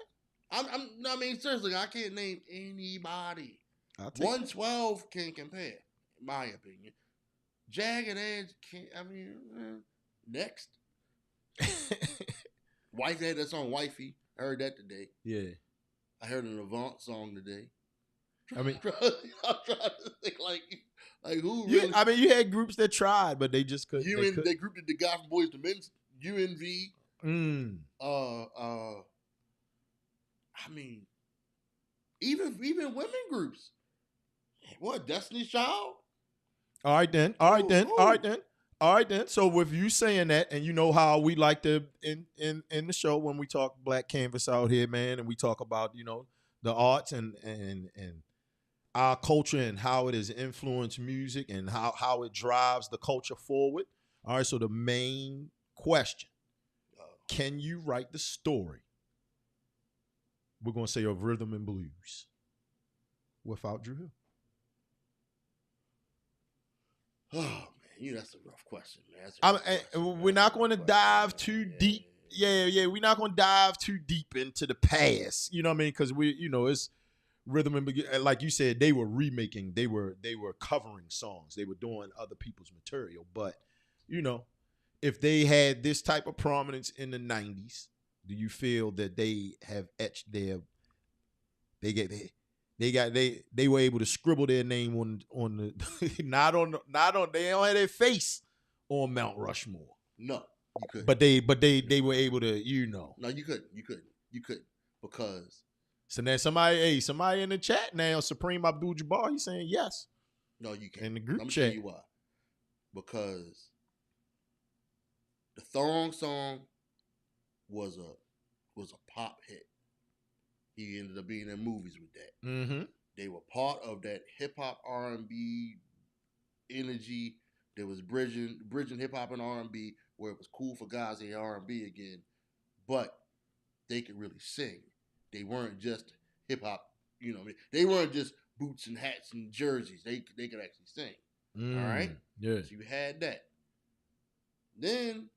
I mean, seriously, I can't name anybody. 112 can't compare, in my opinion. Jagged Edge can't. I mean, next. Wifey had that song, Wifey. I heard that today. Yeah. I heard an Avant song today. I mean, I'm trying to think like who really. I mean, you had groups that tried, but they just couldn't. They grouped the guy from Boyz II Men, UNV. I mean, even women groups. What, Destiny's Child? All right then. So with you saying that, and you know how we like to in the show when we talk Black Canvas out here, man, and we talk about, you know, the arts and our culture and how it has influenced music and how it drives the culture forward. All right, so the main question, can you write the story, we're going to say, of rhythm and blues without Drew Hill? Oh, man, that's a rough question, man. We're not going to dive too deep. Yeah, we're not going to dive too deep into the past. You know what I mean? Because it's rhythm and, like you said, they were remaking, they were covering songs, they were doing other people's material. But you know, if they had this type of prominence in the 90s, do you feel that they have etched they were able to scribble their name on the not on they don't have their face on Mount Rushmore? No, you couldn't. But they were able to, you know. No, you couldn't because. So now somebody in the chat now, Supreme Abdul-Jabbar, he's saying yes. No, you can't. In the group Let me chat. tell you why. Because the Thong song was a pop hit. He ended up being in movies with that. Mm-hmm. They were part of that hip hop R&B energy. There was bridging hip hop and R&B, where it was cool for guys to hear R&B again, but they could really sing. They weren't just hip hop, you know what I mean? They weren't just boots and hats and jerseys. They could actually sing. All right? Yeah. So you had that. Then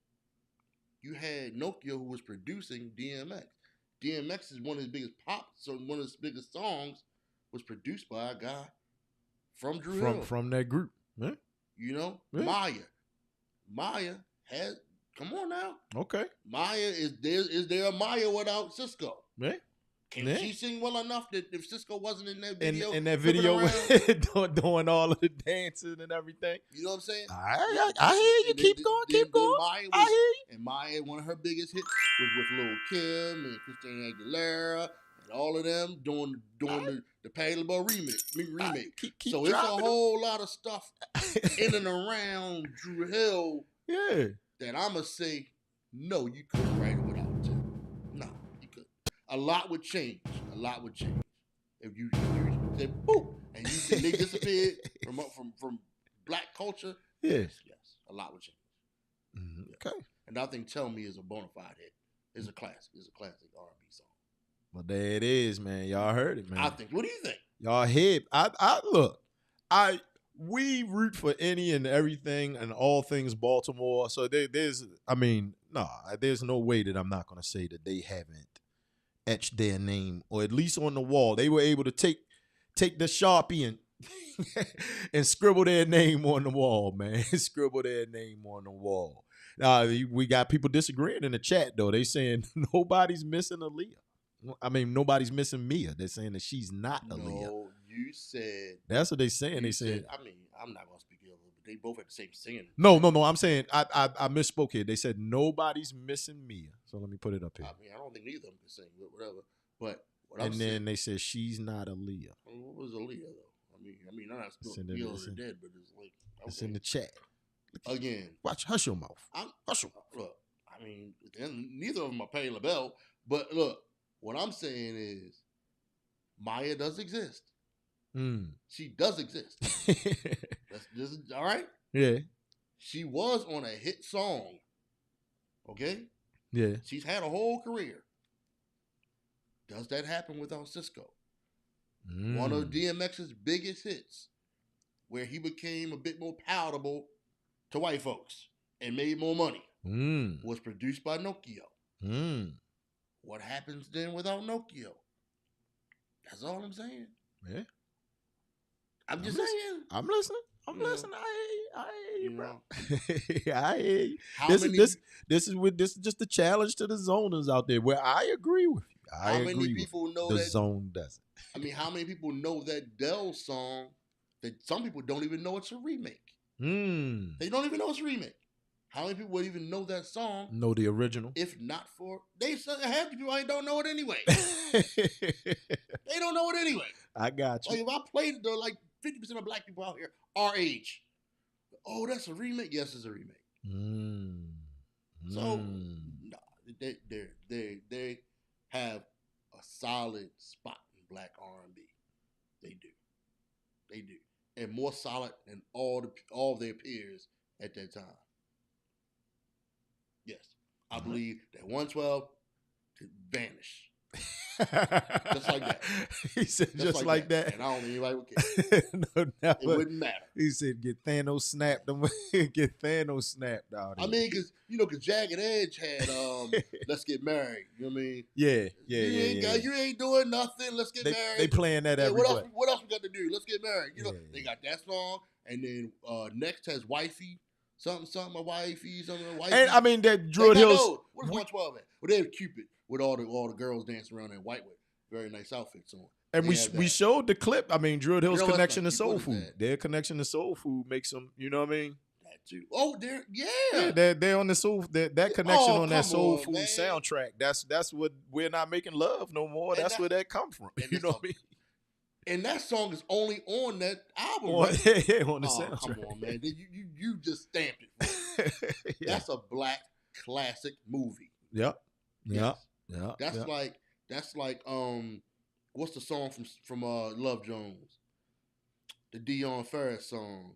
you had Nokia, who was producing DMX. DMX is one of his biggest one of his biggest songs was produced by a guy from Drew Hill. From that group. Yeah. You know? Yeah. Maya has, come on now. Okay. Maya is there a Maya without Cisco? Yeah. Can she sing well enough that if Cisco wasn't in that video, in that video doing all of the dancing and everything? You know what I'm saying? I hear you. Keep going. I hear you. And Maya, one of her biggest hits was with Lil Kim and Christina Aguilera and all of them doing the Patti LaBeouf remake. Keep so it's a whole lot of stuff in and around Dru Hill. Yeah. That I'ma say, no, you couldn't write it without Tim. No, you couldn't. A lot would change. If you said boop and they disappeared from black culture. Yeah. Yes, a lot would change. Mm-hmm. Okay. And I think "Tell Me" is a bona fide hit. It's a classic. It's a classic R&B song. Well, there it is, man. Y'all heard it, man. I think. What do you think? Y'all hip. We root for any and everything and all things Baltimore. So there's no way that I'm not going to say that they haven't etched their name, or at least on the wall. They were able to take the Sharpie and scribble their name on the wall, man. Scribble their name on the wall. We got people disagreeing in the chat, though. They saying nobody's missing Aaliyah. I mean, nobody's missing Mia. They're saying that she's not Aaliyah. No, you said. That's what they saying. They said. I mean, I'm not gonna speak ill, but they both had the same singing. No. I'm saying I misspoke here. They said nobody's missing Mia. So let me put it up here. I mean, I don't think neither of them can sing, but whatever. But and then they said she's not Aaliyah. What was Aaliyah though? I mean, I'm not still ill or dead, but it's like okay. It's in the chat. Again, watch. Hush your mouth. Hush your mouth. Look, I mean, neither of them are Patti LaBelle, but look. What I'm saying is, Maya does exist. She does exist. This is all right. Yeah. She was on a hit song. Okay. Yeah. She's had a whole career. Does that happen without Cisco? One of DMX's biggest hits, where he became a bit more palatable to white folks and made more money, was produced by Nokio. What happens then without Nokio? That's all I'm saying. Yeah. I'm just saying. I'm listening. I'm listening. I hear you, bro. I hear you. This is just a challenge to the zoners out there, where I agree with you. How many people know the that zone doesn't? I mean, how many people know that Dell song that some people don't even know it's a remake? They don't even know it's a remake. How many people would even know that song? Know the original? If not for half the people don't know it anyway. They don't know it anyway. I got you. Like if I played it, though, like 50% of black people out here our age. Oh, that's a remake. Yes, it's a remake. So no, they have a solid spot in black R&B. They do, and more solid than all of their peers at that time. Yes, I believe that 112 could vanish. Just like that. He said just like that. And I don't think anybody would care. It wouldn't matter. He said get Thanos snapped. Get Thanos snapped out. I mean, because Jagged Edge had Let's Get Married. You know what I mean? Yeah. You ain't doing nothing. Let's get married. They playing that everywhere. What else we got to do? Let's get married. You know, they got that song. And then next has Wifey. Something, a wifey, something, a wifey. And I mean that Druid Hills. What is 112 at? Well, they have Cupid with all the girls dancing around in white with very nice outfits on. And we showed the clip. I mean, Druid Hills' connection to soul food. Their connection to soul food makes them. You know what I mean? That too. Oh, they're on the soul. That connection on that soul food soundtrack. That's what We're Not Making Love No More. That's where that come from. You know what I mean? And that song is only on that album, right? Yeah, on the soundtrack. Come on, man. You just stamped it. That's a black classic movie. Yep. That's like what's the song from Love Jones? The Dionne Farris song.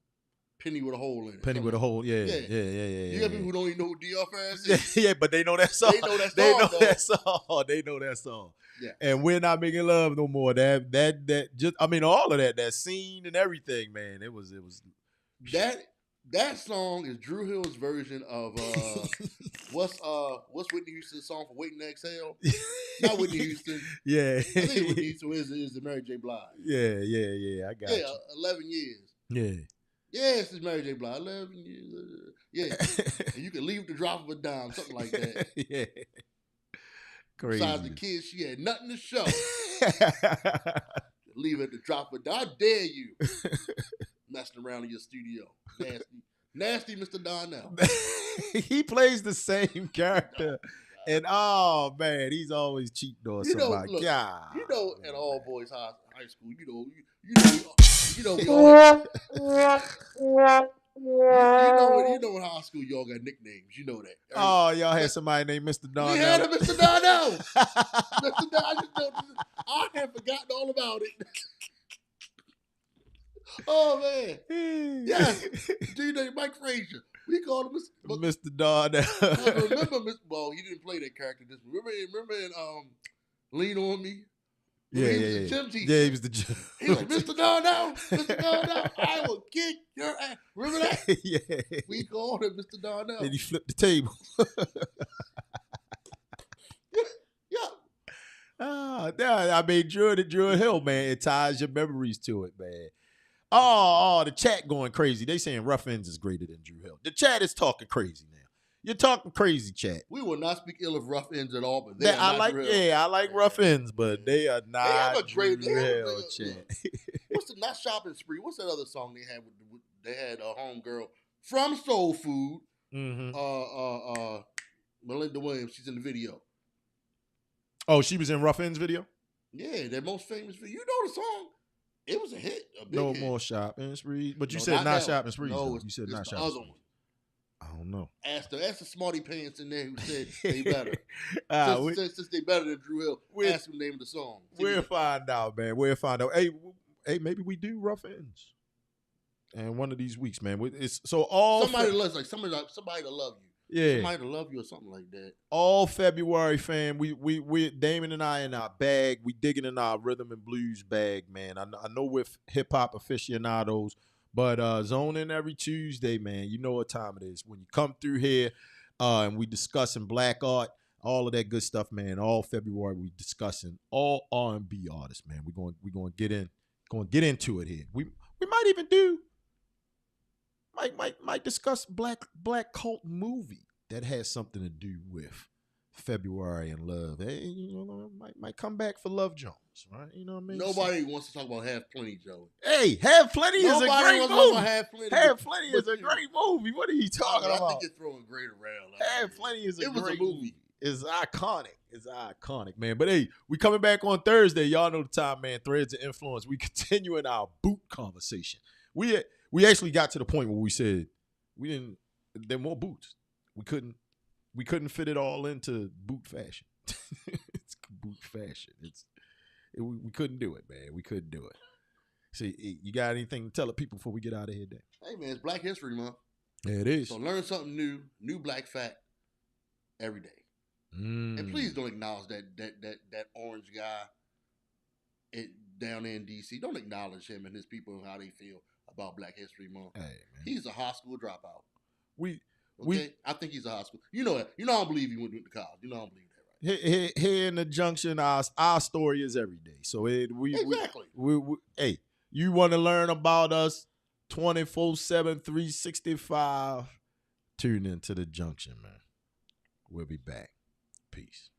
Penny with a Hole in it. Penny with a Hole, yeah. You got people who don't even know who Dionne Farris is? Yeah, but they know that song. They know that song. Yeah. And We're Not Making Love No More. That just, I mean, all of that scene and everything, man. It was that song is Dru Hill's version of what's Whitney Houston's song for Waiting to Exhale? Not Whitney Houston. Yeah. I think Whitney Houston is the Mary J. Blige. Yeah. I got you. 11 years. Yeah. Yes, it's Mary J. Blige. 11 years. Yeah. And you can leave the drop of a dime, something like that. Yeah. Crazy. Besides the kids, she had nothing to show. Leave it to drop it. I dare you. Messing around in your studio. Nasty Mr. Donnell. He plays the same character. And oh man, he's always cheating on somebody. Look, God. you know, at all boys high school, you know, we all, you know in high school y'all got nicknames. You know that. Oh, y'all had somebody named Mr. Donnell. We had a Mr. Donnell. Mr. Donnell. I had forgotten all about it. Oh man, yes, DJ Mike Frazier. We called him Mr. Donnell. I remember Well, he didn't play that character. Remember in Lean on Me. Yeah. Gym teacher. Yeah, he was the gym. He was like, Mr. Donnell, I will kick your ass. Remember that? Yeah. We called him Mr. Donnell. And he flipped the table. Yeah. I mean, Drew Hill, man, it ties your memories to it, man. Oh, the chat going crazy. They saying Rough Ends is greater than Drew Hill. The chat is talking crazy now. You're talking crazy, chat. We will not speak ill of Rough Ends at all, but they are not Drew Hill. I like Rough Ends, but they are not. They have a great Drew Hill, chat. What's the Not Shopping Spree? What's that other song they had? They had a homegirl from Soul Food. Mm-hmm. Melinda Williams. She's in the video. Oh, she was in Rough Ends video? Yeah, their most famous video. You know the song? It was a hit. A big hit. More shopping spree. But you said not shopping spree. No, you said not the shopping other spree. one. I don't know. Ask the smarty pants in there who said they better. Since they better than Drew Hill, ask them the name of the song. We'll find out, man. We'll find out. Hey, maybe we do Rough Ends. And one of these weeks, man. It's so all somebody to love you. Yeah. Somebody to love you or something like that. All February, fam. We Damon and I in our bag. We digging in our rhythm and blues bag, man. I know we're hip hop aficionados, but zone in every Tuesday, man. You know what time it is. When you come through here and we discussing black art, all of that good stuff, man. All February we discussing all R&B artists, man. We're going to get into it here. We might even do might discuss black cult movie that has something to do with February and love. Hey, you know, might come back for Love Jones, right? You know what I mean? Nobody wants to talk about Have Plenty, Joe. Hey, Have Plenty is a great movie. Have Plenty. Have Plenty is a great movie. What are you talking about? I think you're throwing great around. Have Plenty is a great movie. It's iconic. It's iconic, man. But hey, we coming back on Thursday. Y'all know the time, man. Threads of Influence. We continuing our boot conversation. We actually got to the point where we said there are more boots. We couldn't fit it all into boot fashion. It's boot fashion. We couldn't do it, man. We couldn't do it. See, you got anything to tell the people before we get out of here, Dan? Hey, man, it's Black History Month. Yeah, it is. So learn something new black fact every day. And please don't acknowledge that orange guy down there in D.C. Don't acknowledge him and his people and how they feel about Black History Month. Hey, man. He's a high school dropout. I think he's a high school. You know that. You know I don't believe he went to college. You know I don't believe that, right? Here in the Junction, our story is every day. So exactly. Hey, you want to learn about us 24/7, 365? Tune into the Junction, man. We'll be back. Peace.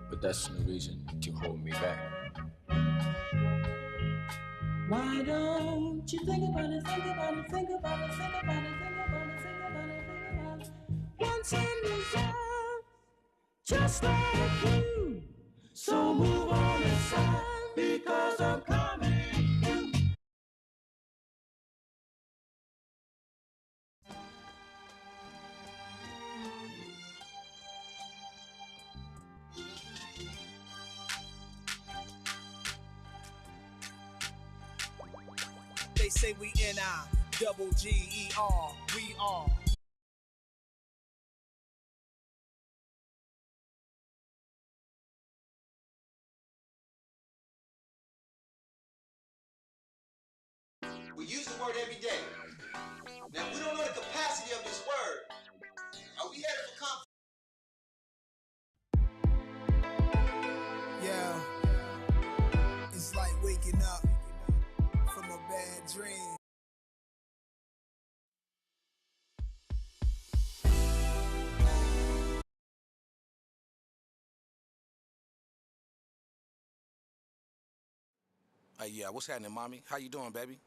but that's no reason to hold me back. Why don't you think about it, think about it, think about it, think about it, think about it, think about it, think about it. Once in reserve, just like you. So move on inside, because I'm coming. They say we N-I-double-G-E-R, we are. We use the word every day. Now, we don't know the capacity of this word. Are we headed for conflict? Yeah, it's like waking up from a bad dream. Hey, yeah, what's happening, mommy? How you doing, baby?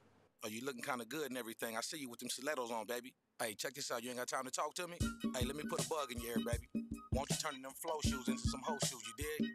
Oh, you looking kind of good and everything. I see you with them stilettos on, baby. Hey, check this out. You ain't got time to talk to me? Hey, let me put a bug in your ear, baby. Won't you turn them flow shoes into some hoe shoes, you dig?